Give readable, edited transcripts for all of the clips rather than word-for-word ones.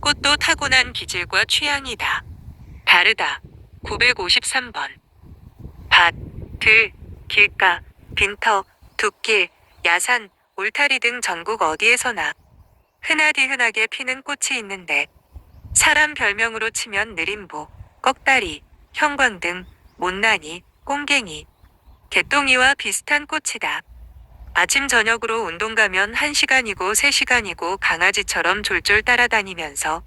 꽃도 타고난 기질과 취향이다. 다르다. 953번. 밭, 들, 길가, 빈터, 둑길, 야산, 울타리 등 전국 어디에서나 흔하디흔하게 피는 꽃이 있는데 사람 별명으로 치면 느림보, 꺽다리, 형광 등 못난이, 꽁갱이, 개똥이와 비슷한 꽃이다. 아침 저녁으로 운동 가면 1시간이고 3시간이고 강아지처럼 졸졸 따라다니면서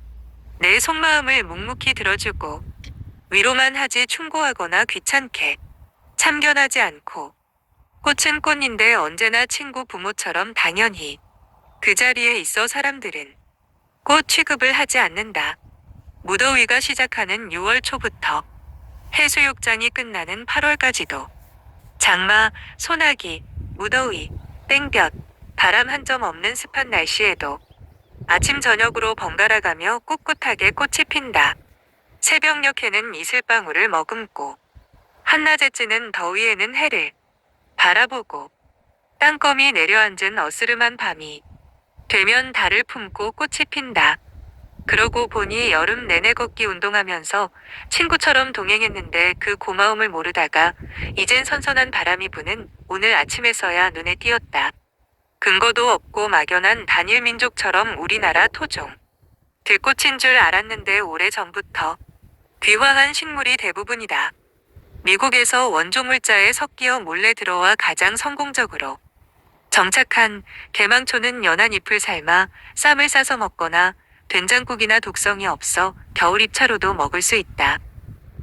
내 속마음을 묵묵히 들어주고 위로만 하지 충고하거나 귀찮게 참견하지 않고 꽃은 꽃인데 언제나 친구 부모처럼 당연히 그 자리에 있어 사람들은 꽃 취급을 하지 않는다. 무더위가 시작하는 6월 초부터 해수욕장이 끝나는 8월까지도 장마, 소나기, 무더위, 땡볕, 바람 한 점 없는 습한 날씨에도 아침 저녁으로 번갈아가며 꿋꿋하게 꽃이 핀다. 새벽녘에는 이슬방울을 머금고 한낮에 찌는 더위에는 해를 바라보고 땅거미 내려앉은 어스름한 밤이 되면 달을 품고 꽃이 핀다. 그러고 보니 여름 내내 걷기 운동하면서 친구처럼 동행했는데 그 고마움을 모르다가 이젠 선선한 바람이 부는 오늘 아침에서야 눈에 띄었다. 근거도 없고 막연한 단일 민족처럼 우리나라 토종 들꽃인 줄 알았는데 오래전부터 귀화한 식물이 대부분이다. 미국에서 원조물자에 섞여 몰래 들어와 가장 성공적으로 정착한 개망초는 연한 잎을 삶아 쌈을 싸서 먹거나 된장국이나 독성이 없어 겨울 입차로도 먹을 수 있다.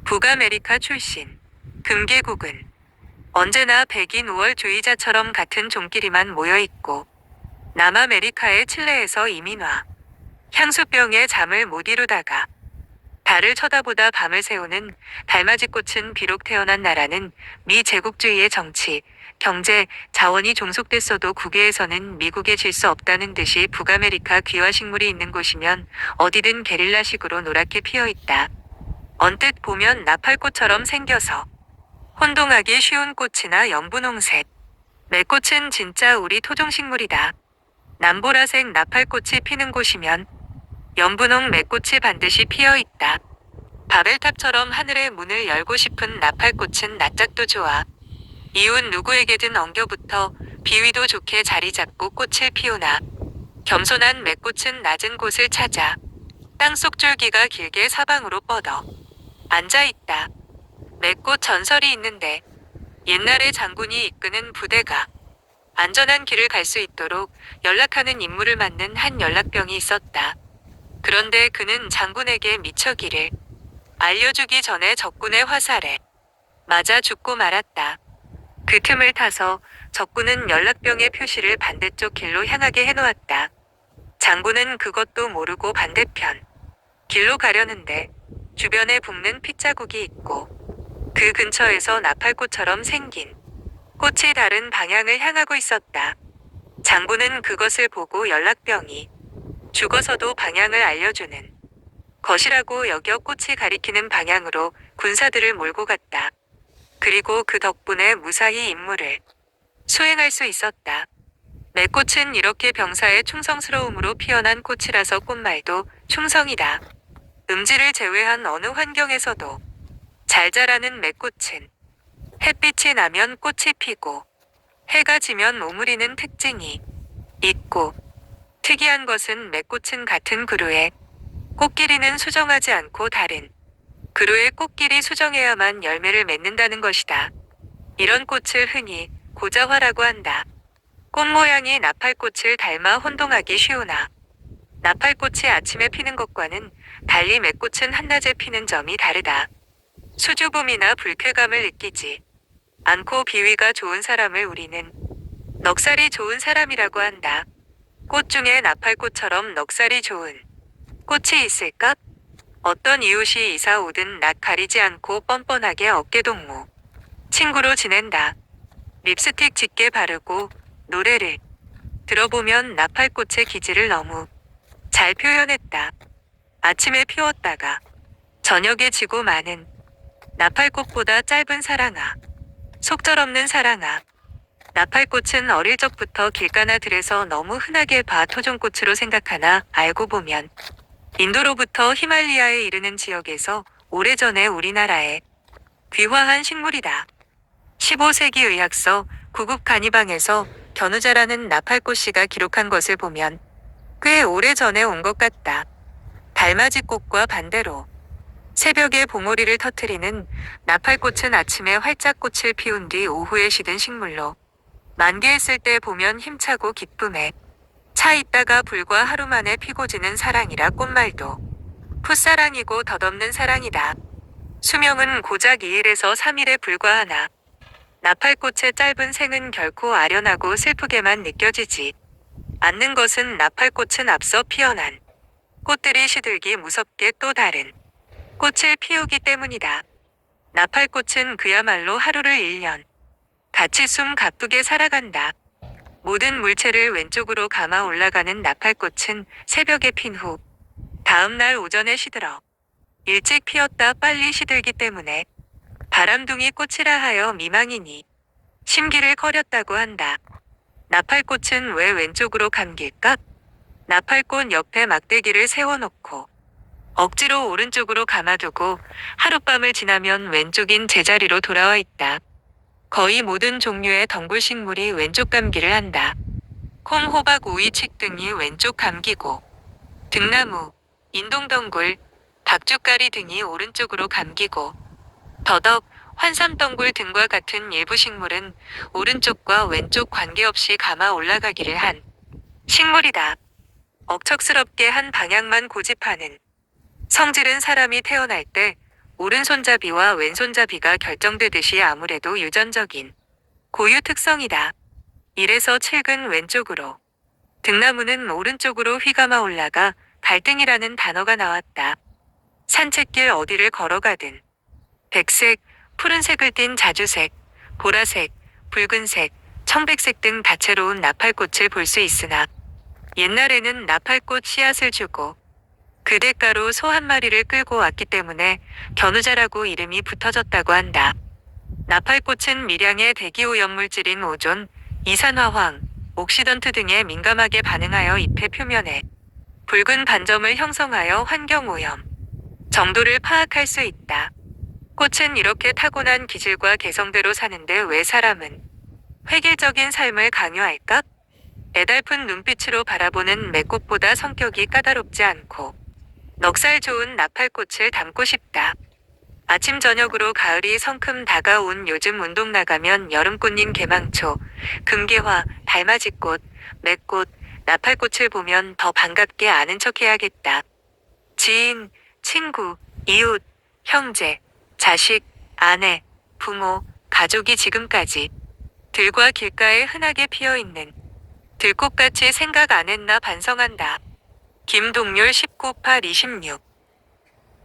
북아메리카 출신 금계국은 언제나 백인 우월주의자처럼 같은 종끼리만 모여있고 남아메리카의 칠레에서 이민와 향수병에 잠을 못 이루다가 달을 쳐다보다 밤을 새우는 달맞이꽃은 비록 태어난 나라는 미제국주의의 정치, 경제, 자원이 종속됐어도 국외에서는 미국에 질 수 없다는 듯이 북아메리카 귀화식물이 있는 곳이면 어디든 게릴라식으로 노랗게 피어있다. 언뜻 보면 나팔꽃처럼 생겨서 혼동하기 쉬운 꽃이나 연분홍색. 매꽃은 진짜 우리 토종식물이다. 남보라색 나팔꽃이 피는 곳이면 연분홍 매꽃이 반드시 피어있다. 바벨탑처럼 하늘의 문을 열고 싶은 나팔꽃은 낯짝도 좋아 이웃 누구에게든 엉겨붙어 비위도 좋게 자리 잡고 꽃을 피우나 겸손한 매꽃은 낮은 곳을 찾아 땅속 줄기가 길게 사방으로 뻗어 앉아있다. 매꽃 전설이 있는데 옛날에 장군이 이끄는 부대가 안전한 길을 갈 수 있도록 연락하는 임무를 맡는 한 연락병이 있었다. 그런데 그는 장군에게 미처 길을 알려주기 전에 적군의 화살에 맞아 죽고 말았다. 그 틈을 타서 적군은 연락병의 표시를 반대쪽 길로 향하게 해놓았다. 장군은 그것도 모르고 반대편 길로 가려는데 주변에 붓는 핏자국이 있고 그 근처에서 나팔꽃처럼 생긴 꽃이 다른 방향을 향하고 있었다. 장군은 그것을 보고 연락병이 죽어서도 방향을 알려주는 것이라고 여겨 꽃이 가리키는 방향으로 군사들을 몰고 갔다. 그리고 그 덕분에 무사히 임무를 수행할 수 있었다. 매꽃은 이렇게 병사의 충성스러움으로 피어난 꽃이라서 꽃말도 충성이다. 음지를 제외한 어느 환경에서도 잘 자라는 매꽃은 햇빛이 나면 꽃이 피고 해가 지면 오므리는 특징이 있고 특이한 것은 매꽃은 같은 그루에 꽃끼리는 수정하지 않고 다른 그루의 꽃끼리 수정해야만 열매를 맺는다는 것이다. 이런 꽃을 흔히 고자화라고 한다. 꽃 모양이 나팔꽃을 닮아 혼동하기 쉬우나 나팔꽃이 아침에 피는 것과는 달리 매꽃은 한낮에 피는 점이 다르다. 수줍음이나 불쾌감을 느끼지 않고 비위가 좋은 사람을 우리는 넉살이 좋은 사람이라고 한다. 꽃 중에 나팔꽃처럼 넉살이 좋은 꽃이 있을까? 어떤 이웃이 이사 오든 낯 가리지 않고 뻔뻔하게 어깨동무 친구로 지낸다. 립스틱 짙게 바르고 노래를 들어보면 나팔꽃의 기질을 너무 잘 표현했다. 아침에 피웠다가 저녁에 지고 마는 나팔꽃보다 짧은 사랑아. 속절없는 사랑아. 나팔꽃은 어릴 적부터 길가나 들에서 너무 흔하게 봐 토종꽃으로 생각하나 알고 보면 인도로부터 히말리아에 이르는 지역에서 오래전에 우리나라에 귀화한 식물이다. 15세기 의학서 구국 간이방에서 견우자라는 나팔꽃씨가 기록한 것을 보면 꽤 오래전에 온 것 같다. 달맞이꽃과 반대로 새벽에 봉오리를 터뜨리는 나팔꽃은 아침에 활짝 꽃을 피운 뒤 오후에 시든 식물로 만개했을 때 보면 힘차고 기쁨에 차 있다가 불과 하루 만에 피고 지는 사랑이라 꽃말도 풋사랑이고 덧없는 사랑이다. 수명은 고작 2일에서 3일에 불과하나 나팔꽃의 짧은 생은 결코 아련하고 슬프게만 느껴지지 않는 것은 나팔꽃은 앞서 피어난 꽃들이 시들기 무섭게 또 다른 꽃을 피우기 때문이다. 나팔꽃은 그야말로 하루를 1년 같이 숨 가쁘게 살아간다. 모든 물체를 왼쪽으로 감아 올라가는 나팔꽃은 새벽에 핀 후 다음날 오전에 시들어 일찍 피었다 빨리 시들기 때문에 바람둥이 꽃이라 하여 미망이니 심기를 커렸다고 한다. 나팔꽃은 왜 왼쪽으로 감길까? 나팔꽃 옆에 막대기를 세워놓고 억지로 오른쪽으로 감아두고 하룻밤을 지나면 왼쪽인 제자리로 돌아와 있다. 거의 모든 종류의 덩굴식물이 왼쪽 감기를 한다. 콩, 호박, 오이, 칡 등이 왼쪽 감기고 등나무, 인동덩굴, 박주가리 등이 오른쪽으로 감기고 더덕, 환삼덩굴 등과 같은 일부 식물은 오른쪽과 왼쪽 관계없이 감아 올라가기를 한 식물이다. 억척스럽게 한 방향만 고집하는 성질은 사람이 태어날 때 오른손잡이와 왼손잡이가 결정되듯이 아무래도 유전적인 고유 특성이다. 이래서 칡은 왼쪽으로, 등나무는 오른쪽으로 휘감아 올라가 갈등이라는 단어가 나왔다. 산책길 어디를 걸어가든 백색, 푸른색을 띤 자주색, 보라색, 붉은색, 청백색 등 다채로운 나팔꽃을 볼 수 있으나 옛날에는 나팔꽃 씨앗을 주고 그 대가로 소 한 마리를 끌고 왔기 때문에 견우자라고 이름이 붙어졌다고 한다. 나팔꽃은 미량의 대기오염물질인 오존, 이산화황, 옥시던트 등에 민감하게 반응하여 잎의 표면에 붉은 반점을 형성하여 환경오염 정도를 파악할 수 있다. 꽃은 이렇게 타고난 기질과 개성대로 사는데 왜 사람은 획일적인 삶을 강요할까? 애달픈 눈빛으로 바라보는 매꽃보다 성격이 까다롭지 않고 넉살 좋은 나팔꽃을 담고 싶다. 아침 저녁으로 가을이 성큼 다가온 요즘 운동 나가면 여름꽃님 개망초, 금계화, 달맞이꽃, 매꽃, 나팔꽃을 보면 더 반갑게 아는 척 해야겠다. 지인, 친구, 이웃, 형제, 자식, 아내, 부모, 가족이 지금까지 들과 길가에 흔하게 피어있는 들꽃같이 생각 안 했나 반성한다. 김동률 19-8-26